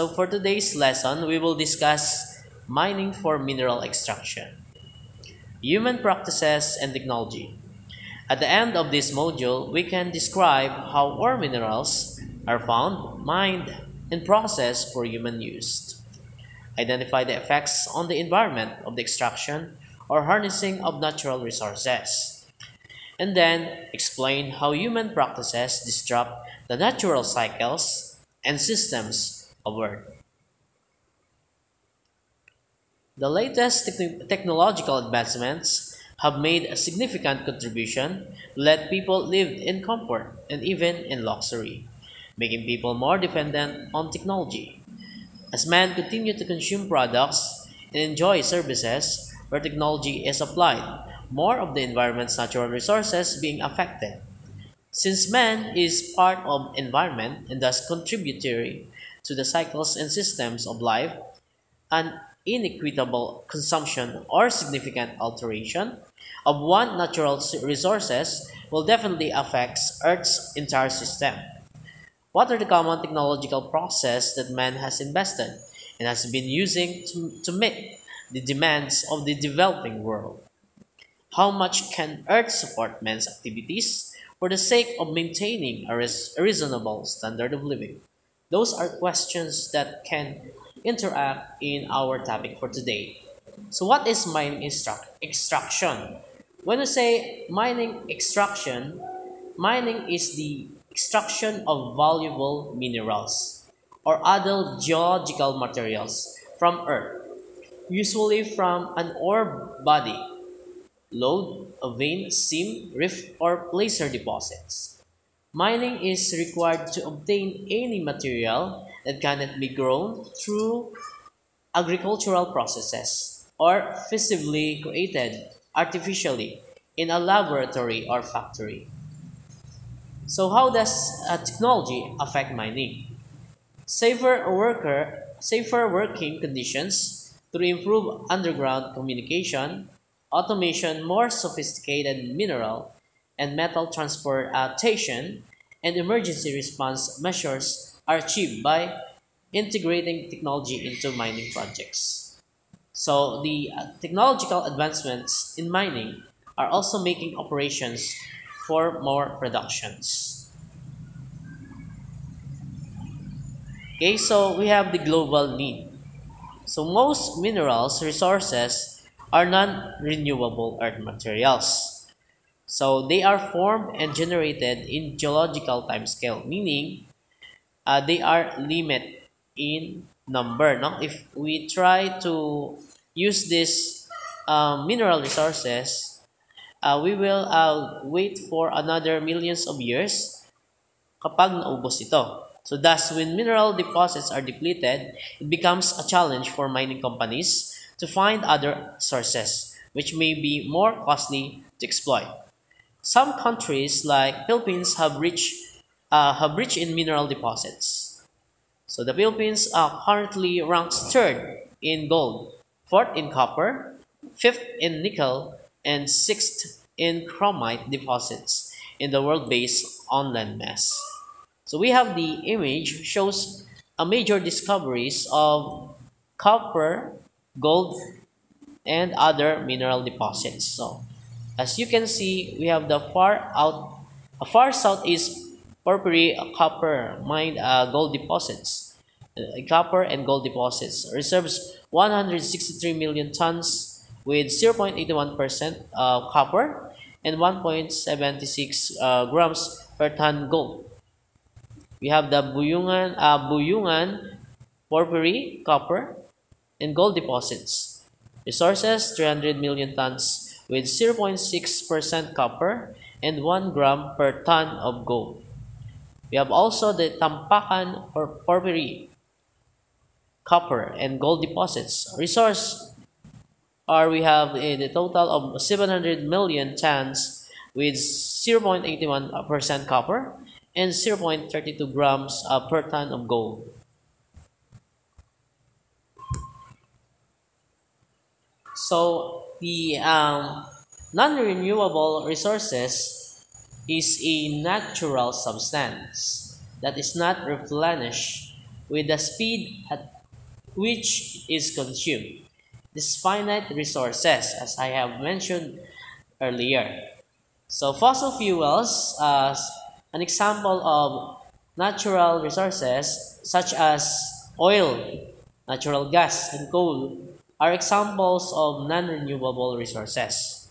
So for today's lesson, we will discuss mining for mineral extraction, human practices, and technology. At the end of this module, we can describe how ore minerals are found, mined, and processed for human use, identify the effects on the environment of the extraction or harnessing of natural resources, and then explain how human practices disrupt the natural cycles and systems of Earth. The latest technological advancements have made a significant contribution to let people live in comfort and even in luxury, making people more dependent on technology. As men continue to consume products and enjoy services where technology is applied, more of the environment's natural resources being affected. Since man is part of environment and thus contributory to the cycles and systems of life, an inequitable consumption or significant alteration of one natural resources will definitely affect Earth's entire system. What are the common technological processes that man has invested and has been using to meet the demands of the developing world? How much can Earth support man's activities for the sake of maintaining a reasonable standard of living? Those are questions that can interact in our topic for today. So what is mining extraction? When we say mining extraction, mining is the extraction of valuable minerals or other geological materials from Earth, usually from an ore body, lode, a vein, seam, rift, or placer deposits. Mining is required to obtain any material that cannot be grown through agricultural processes or feasibly created artificially in a laboratory or factory. So how does technology affect mining? Safer working conditions through improved underground communication, automation, more sophisticated mineral and metal transportation, and emergency response measures are achieved by integrating technology into mining projects. So the technological advancements in mining are also making operations for more productions. Okay, so we have the global need. So most minerals resources are non-renewable earth materials. So they are formed and generated in geological timescale, meaning they are limited in number. Now, if we try to use these mineral resources, we will wait for another millions of years kapag naubos ito. So thus, when mineral deposits are depleted, it becomes a challenge for mining companies to find other sources, which may be more costly to exploit. Some countries like Philippines have rich in mineral deposits. So the Philippines currently ranks third in gold, fourth in copper, fifth in nickel, and sixth in chromite deposits in the world based on landmass. So we have the image shows a major discoveries of copper, gold, and other mineral deposits. So as you can see, we have the far southeast porphyry copper mined gold deposits. Copper and gold deposits reserves 163 million tons with 0.81% copper and 1.76 grams per ton gold. We have the Buyungan porphyry copper and gold deposits. Resources 300 million tons with 0.6% copper and 1 gram per ton of gold. We have also the Tampakan or porphyry copper and gold deposits. We have the total of 700 million tons with 0.81% copper and 0.32 grams per ton of gold. So the non-renewable resources is a natural substance that is not replenished with the speed at which it is consumed. These finite resources, as I have mentioned earlier. So fossil fuels, as an example of natural resources such as oil, natural gas, and coal, are examples of non-renewable resources.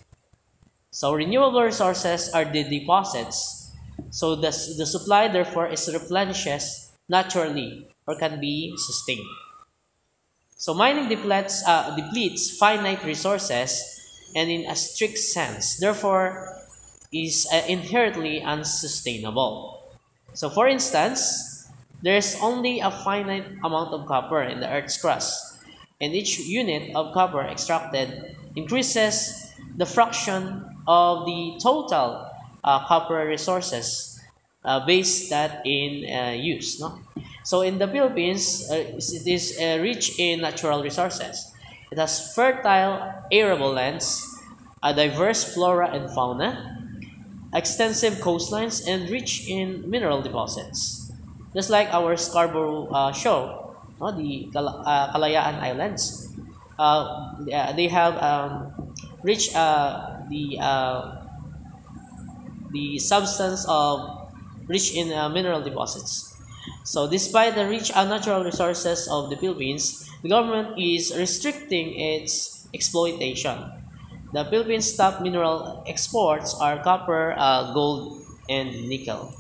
So renewable resources are the deposits. So the supply therefore is replenishes naturally or can be sustained. So mining depletes finite resources and in a strict sense, therefore is inherently unsustainable. So for instance, there is only a finite amount of copper in the Earth's crust, and each unit of copper extracted increases the fraction of the total copper resources based that in use. No? So in the Philippines, it is rich in natural resources. It has fertile, arable lands, a diverse flora and fauna, extensive coastlines, and rich in mineral deposits. Just like our Scarborough Shoal, no, the Kalayaan Islands, they have rich the substance of rich in mineral deposits. So despite the rich natural resources of the Philippines, the government is restricting its exploitation. The Philippines' top mineral exports are copper, gold, and nickel.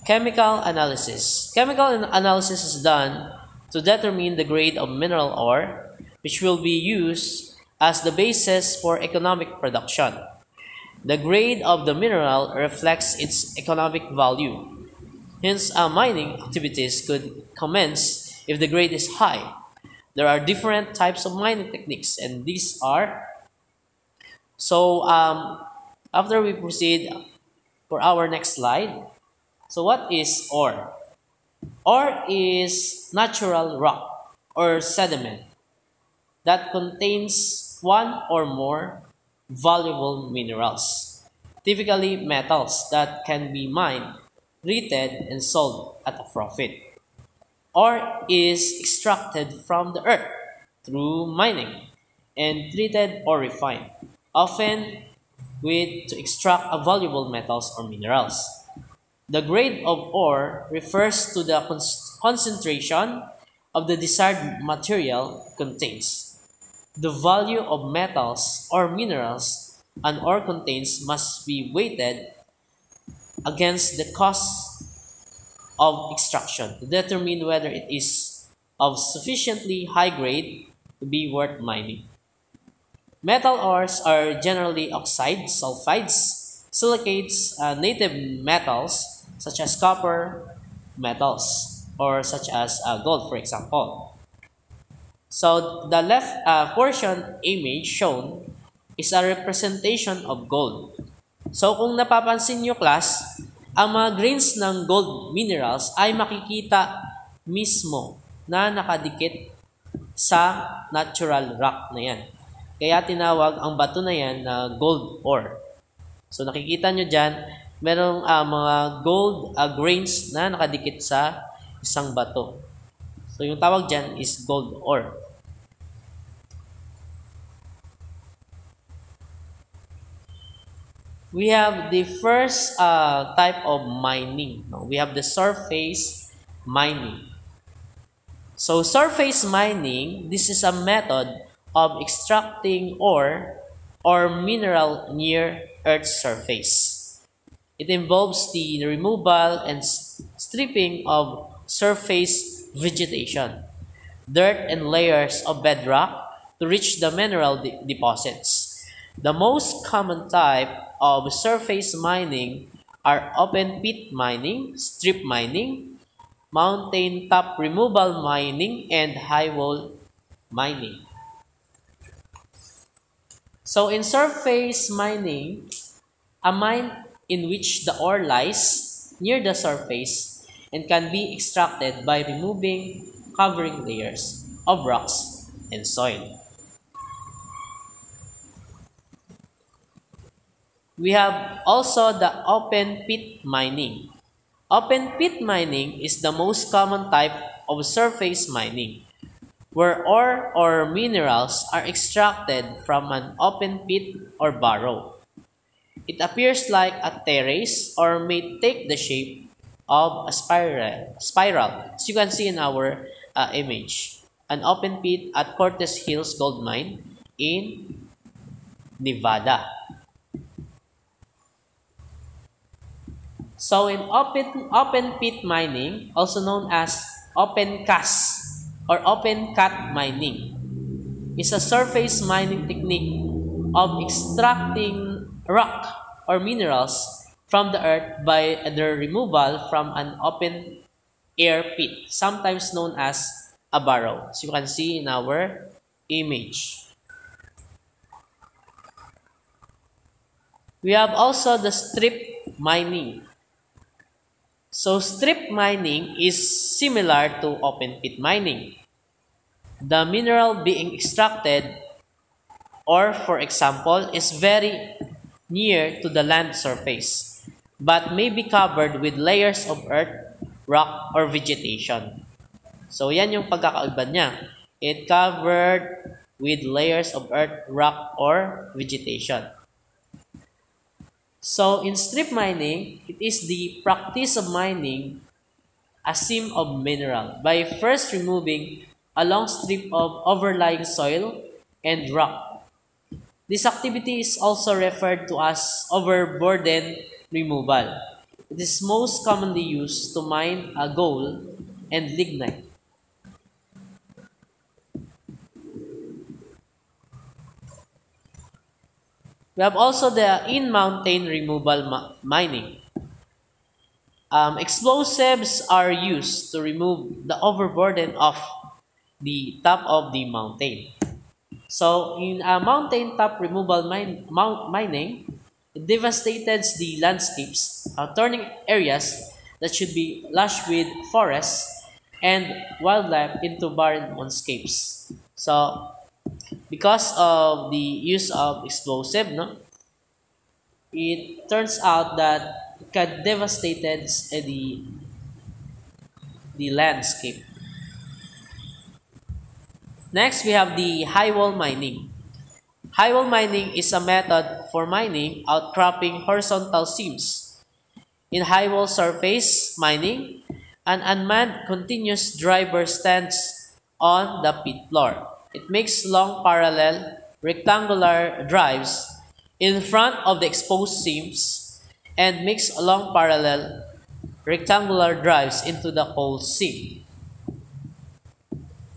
Chemical analysis. Analysis is done to determine the grade of mineral ore, which will be used as the basis for economic production. The grade of the mineral reflects its economic value. Hence, mining activities could commence if the grade is high. There are different types of mining techniques, and these are after we proceed for our next slide. So, what is ore? Ore is natural rock or sediment that contains one or more valuable minerals, typically metals that can be mined, treated, and sold at a profit. Ore is extracted from the earth through mining and treated or refined, often with to extract valuable metals or minerals. The grade of ore refers to the concentration of the desired material it contains. The value of metals or minerals an ore contains must be weighted against the cost of extraction to determine whether it is of sufficiently high grade to be worth mining. Metal ores are generally oxides, sulfides, silicates, native metals such as copper, metals, or such as gold, for example. So the left portion image shown is a representation of gold. So kung napapansin nyo class, ang mga grains ng gold minerals ay makikita mismo na nakadikit sa natural rock na yan. Kaya tinawag ang bato na yan na gold ore. So nakikita nyo dyan, merong mga gold grains na nakadikit sa isang bato. So yung tawag dyan is gold ore. We have the first type of mining. We have the surface mining. So surface mining, this is a method of extracting ore or mineral near Earth's surface. It involves the removal and stripping of surface vegetation, dirt, and layers of bedrock to reach the mineral deposits. The most common type of surface mining are open pit mining, strip mining, mountaintop removal mining, and highwall mining. So in surface mining, a mine in which the ore lies near the surface and can be extracted by removing covering layers of rocks and soil. We have also the open pit mining. Open pit mining is the most common type of surface mining, where ore or minerals are extracted from an open pit or barrow. It appears like a terrace or may take the shape of a spiral, as you can see in our image. An open pit at Cortez Hills Gold Mine in Nevada. So in open pit mining, also known as open cast or open cut mining, is a surface mining technique of extracting rock or minerals from the earth by their removal from an open air pit, sometimes known as a barrow, as you can see in our image. We have also the strip mining. So strip mining is similar to open pit mining. The mineral being extracted, or for example, is very near to the land surface, but may be covered with layers of earth, rock, or vegetation. So yan yung pagkakaiba niya. It covered with layers of earth, rock, or vegetation. So in strip mining, it is the practice of mining a seam of mineral by first removing a long strip of overlying soil and rock. This activity is also referred to as overburden removal. It is most commonly used to mine gold and lignite. We have also the in-mountain removal mining. Explosives are used to remove the overburden of the top of the mountain. So in mountaintop removal mining, it devastates the landscapes, turning areas that should be lush with forests and wildlife into barren landscapes. So because of the use of explosive, no, it turns out that it can devastate the landscape. Next, we have the highwall mining. Highwall mining is a method for mining outcropping horizontal seams. In highwall surface mining, an unmanned continuous driver stands on the pit floor. It makes long parallel rectangular drives in front of the exposed seams and makes long parallel rectangular drives into the coal seam.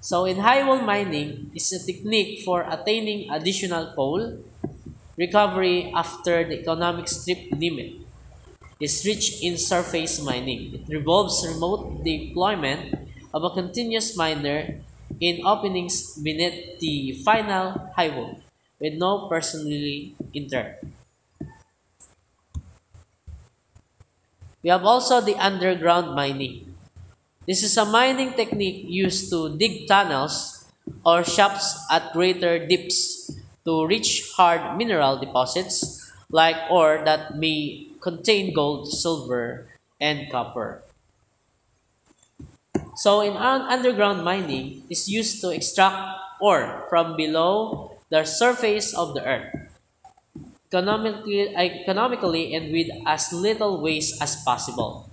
So in highwall mining, it's a technique for attaining additional coal recovery after the economic strip limit is reached in surface mining. It involves remote deployment of a continuous miner in openings beneath the final highwall with no personally entered. We have also the underground mining. This is a mining technique used to dig tunnels or shafts at greater depths to reach hard mineral deposits like ore that may contain gold, silver, and copper. So in underground mining is used to extract ore from below the surface of the earth economically and with as little waste as possible.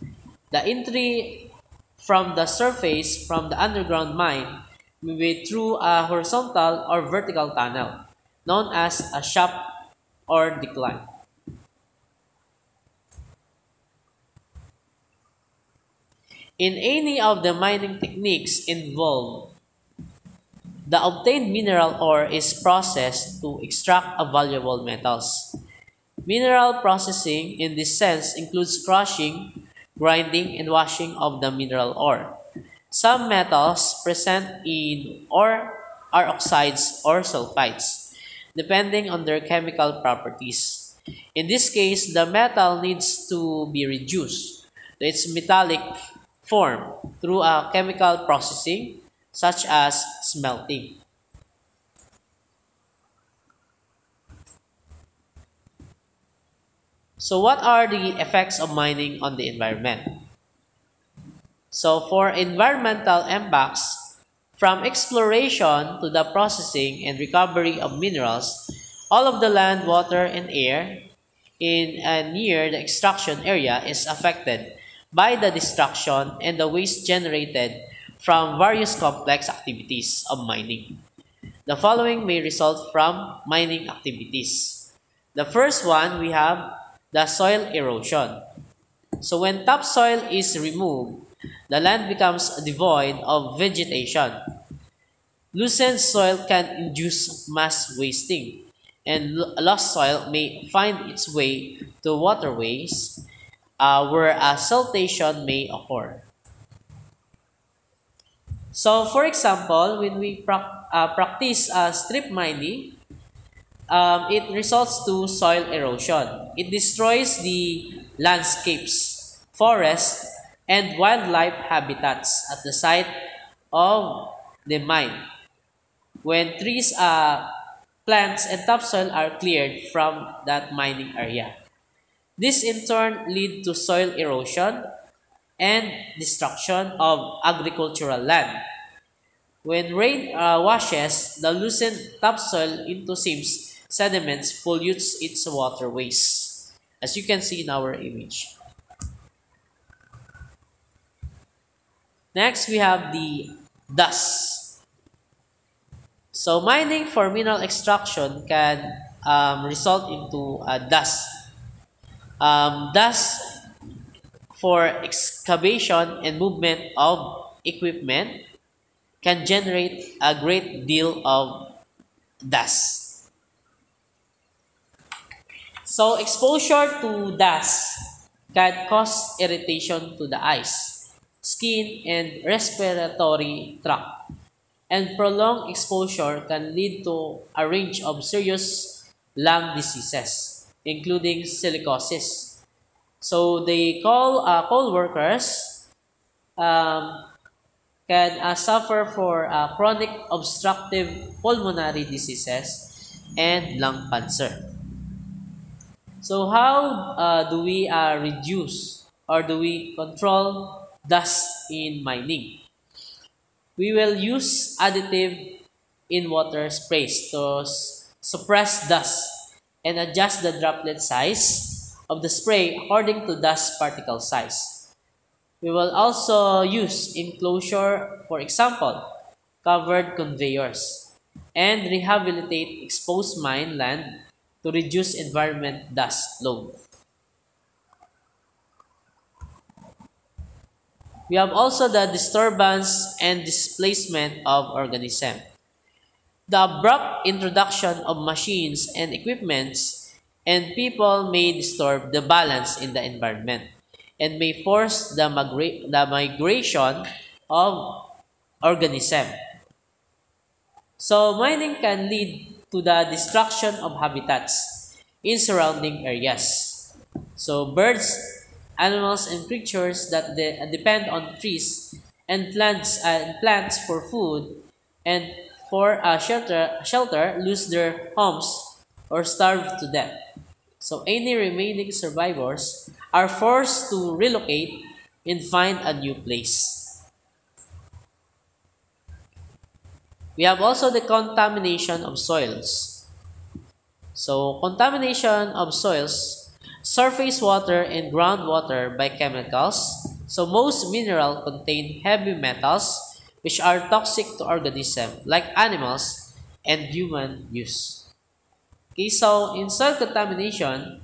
The entry from the surface from the underground mine may be through a horizontal or vertical tunnel known as a shaft or decline. In any of the mining techniques involved, the obtained mineral ore is processed to extract valuable metals. Mineral processing in this sense includes crushing, grinding, and washing of the mineral ore. Some metals present in ore are oxides or sulfides, depending on their chemical properties. In this case, the metal needs to be reduced to its metallic form through a chemical processing such as smelting. So what are the effects of mining on the environment? So for environmental impacts, from exploration to the processing and recovery of minerals, all of the land, water, and air in and near the extraction area is affected by the destruction and the waste generated from various complex activities of mining. The following may result from mining activities. The first one, we have the soil erosion. So when topsoil is removed, the land becomes devoid of vegetation. Loosened soil can induce mass wasting, and lost soil may find its way to waterways where siltation may occur. So, for example, when we practice strip mining, it results to soil erosion. It destroys the landscapes, forests, and wildlife habitats at the site of the mine. When trees, plants, and topsoil are cleared from that mining area. This in turn lead to soil erosion and destruction of agricultural land. When rain washes the loosened topsoil into seams, sediments pollutes its waterways, as you can see in our image. Next, we have the dust. So mining for mineral extraction can result into dust. Dust for excavation and movement of equipment can generate a great deal of dust. So exposure to dust can cause irritation to the eyes, skin, and respiratory tract. And prolonged exposure can lead to a range of serious lung diseases, including silicosis. So the coal workers can suffer for chronic obstructive pulmonary diseases and lung cancer. So how do we reduce or do we control dust in mining? We will use additive in water sprays to suppress dust and adjust the droplet size of the spray according to dust particle size. We will also use enclosure, for example, covered conveyors, and rehabilitate exposed mine land to reduce environment dust load. We have also the disturbance and displacement of organisms. The abrupt introduction of machines and equipments and people may disturb the balance in the environment and may force the migration of organisms. So mining can lead to the destruction of habitats in surrounding areas. So birds, animals, and creatures that depend on trees and plants for food and for shelter lose their homes or starve to death. So any remaining survivors are forced to relocate and find a new place. We have also the contamination of soils. So contamination of soils, surface water and groundwater by chemicals. So most minerals contain heavy metals which are toxic to organisms like animals and human use. Okay, so in soil contamination,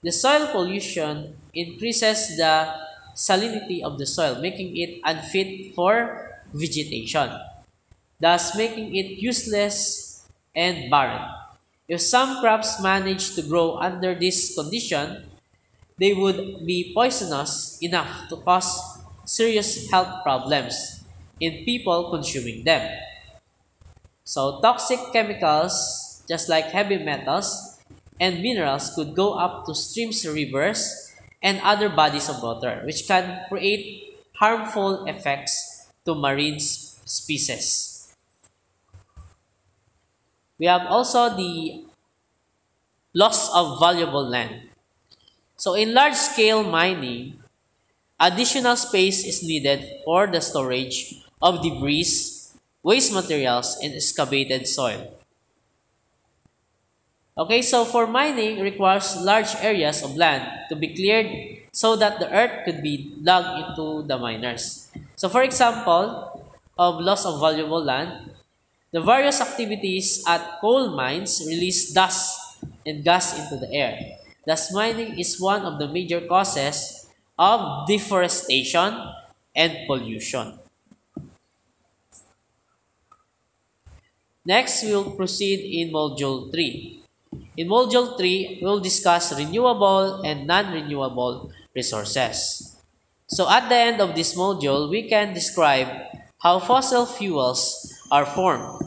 the soil pollution increases the salinity of the soil, making it unfit for vegetation, thus making it useless and barren. If some crops manage to grow under this condition, they would be poisonous enough to cause serious health problems in people consuming them. So toxic chemicals, just like heavy metals and minerals, could go up to streams, rivers, and other bodies of water, which can create harmful effects to marine species. We have also the loss of valuable land. So in large-scale mining, Additional space is needed for the storage of debris, waste materials, and excavated soil. Okay, so for mining requires large areas of land to be cleared so that the earth could be dug into the miners. So for example, of loss of valuable land, the various activities at coal mines release dust and gas into the air. Thus, mining is one of the major causes of deforestation and pollution. Next, we'll proceed in Module 3. In Module 3, we'll discuss renewable and non-renewable resources. So at the end of this module, we can describe how fossil fuels are formed.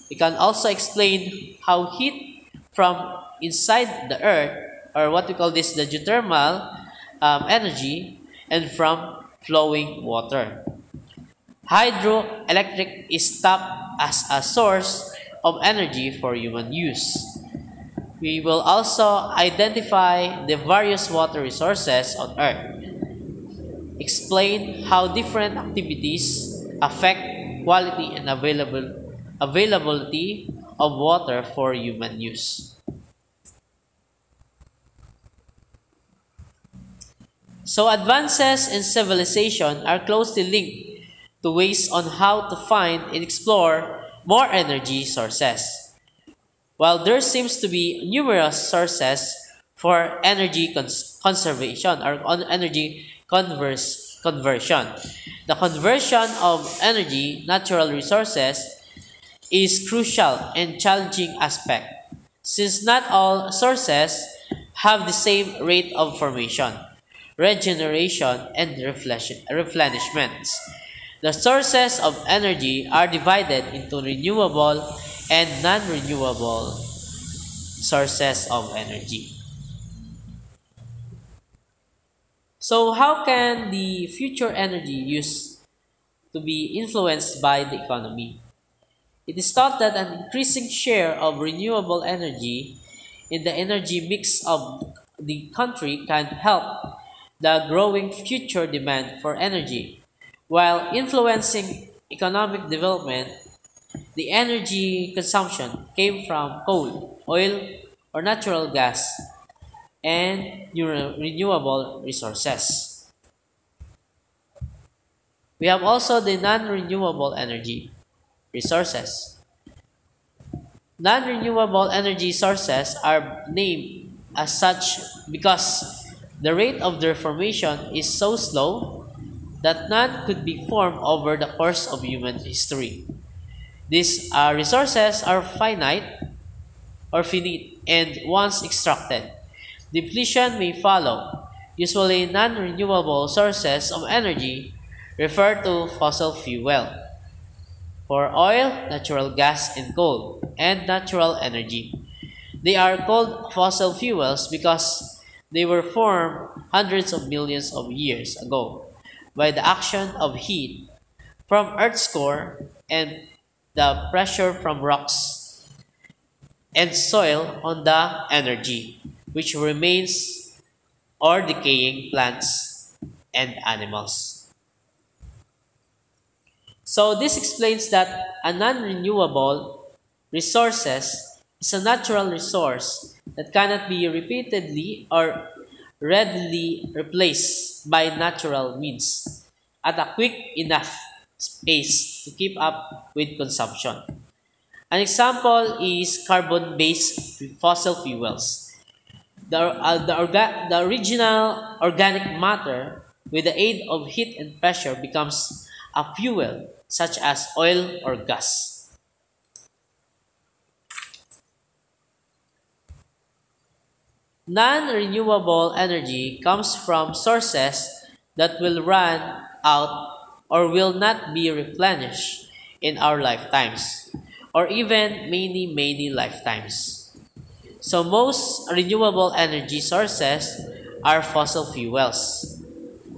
We can also explain how heat from inside the earth, or what we call this the geothermal energy, and from flowing water. Hydroelectric is tapped as a source of energy for human use. We will also identify the various water resources on Earth, explain how different activities affect quality and availability of water for human use. So advances in civilization are closely linked to ways on how to find and explore more energy sources. While there seems to be numerous sources for energy conservation or energy conversion, the conversion of energy natural resources is crucial and challenging aspect, since not all sources have the same rate of formation, regeneration, and replenishment. The sources of energy are divided into renewable and non-renewable sources of energy. So how can the future energy use to be influenced by the economy? It is thought that an increasing share of renewable energy in the energy mix of the country can help the growing future demand for energy, while influencing economic development. The energy consumption came from coal, oil, or natural gas, and renewable resources. We have also the non-renewable energy resources. Non-renewable energy sources are named as such because the rate of their formation is so slow that none could be formed over the course of human history. These resources are finite and once extracted, depletion may follow. Usually, non-renewable sources of energy refer to fossil fuel. For oil, natural gas, and coal, and natural energy. They are called fossil fuels because they were formed hundreds of millions of years ago by the action of heat from Earth's core and the pressure from rocks and soil on the energy, which remains or decaying plants and animals. So this explains that a non-renewable resources is a natural resource that cannot be repeatedly or readily replaced by natural means at a quick enough pace to keep up with consumption. An example is carbon-based fossil fuels. The original organic matter, with the aid of heat and pressure, becomes a fuel such as oil or gas. Non-renewable energy comes from sources that will run out or will not be replenished in our lifetimes, or even many lifetimes. So most renewable energy sources are fossil fuels: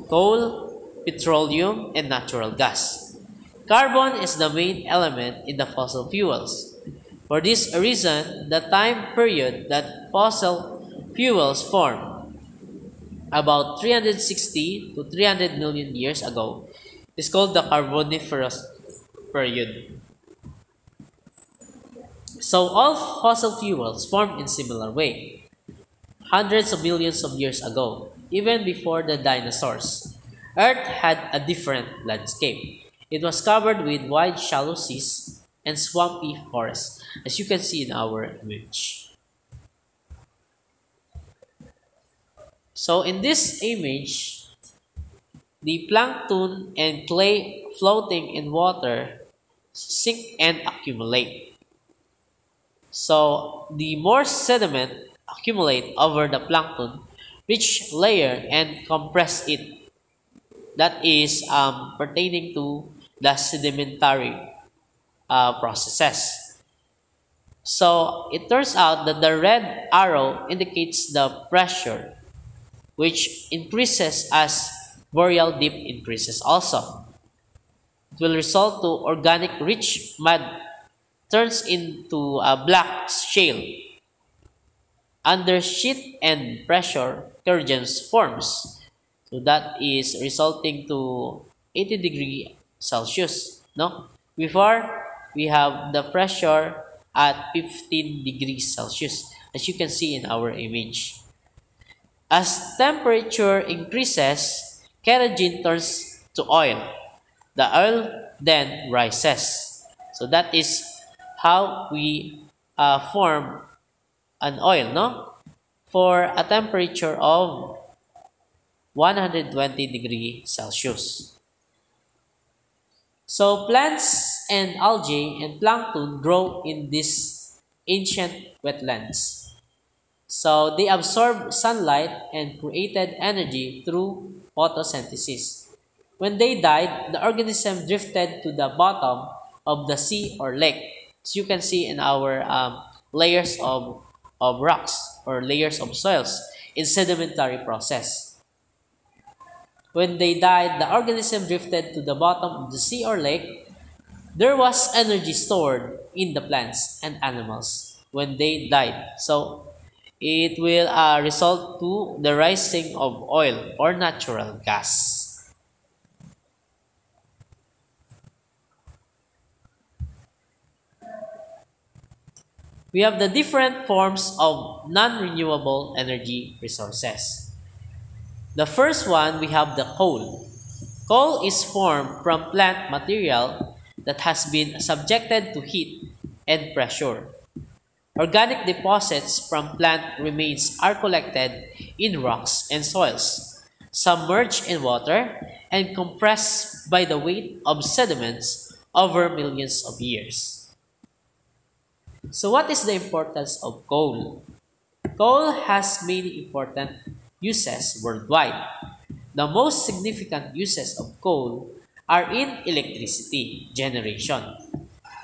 coal, petroleum, and natural gas. Carbon is the main element in the fossil fuels. For this reason, the time period that fossil fuels form about 360 to 300 million years ago is called the Carboniferous period. So all fossil fuels formed in similar way, hundreds of millions of years ago, even before the dinosaurs. Earth had a different landscape. It was covered with wide shallow seas and swampy forests, as you can see in our image. So in this image, the plankton and clay floating in water sink and accumulate. So the more sediment accumulate over the plankton, rich layer and compress it. That is pertaining to the sedimentary processes. So it turns out that the red arrow indicates the pressure, which increases as boreal dip increases also. It will result to organic rich mud turns into a black shale. Under sheet and pressure, corrosions forms. So that is resulting to 80 degree Celsius. No? Before, we have the pressure at 15 degrees Celsius, as you can see in our image. As temperature increases, kerosene turns to oil. The oil then rises. So that is how we form an oil, no? For a temperature of 120 degrees Celsius. So plants and algae and plankton grow in these ancient wetlands. So they absorb sunlight and created energy through photosynthesis. When they died, the organism drifted to the bottom of the sea or lake. As you can see in our layers of rocks or layers of soils in sedimentary process. When they died, the organism drifted to the bottom of the sea or lake. There was energy stored in the plants and animals when they died. So it will result to the rising of oil or natural gas. We have the different forms of non-renewable energy resources. The first one, we have the coal. Coal is formed from plant material that has been subjected to heat and pressure. Organic deposits from plant remains are collected in rocks and soils, submerged in water, and compressed by the weight of sediments over millions of years. So what is the importance of coal? Coal has many important uses worldwide. The most significant uses of coal are in electricity generation,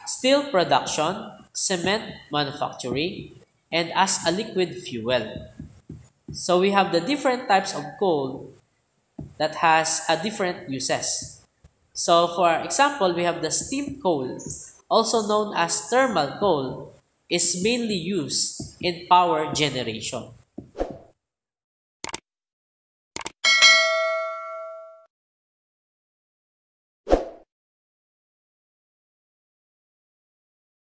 steel production, cement manufacturing, and as a liquid fuel. So we have the different types of coal that has a different uses. So for example, we have the steam coal, also known as thermal coal, is mainly used in power generation.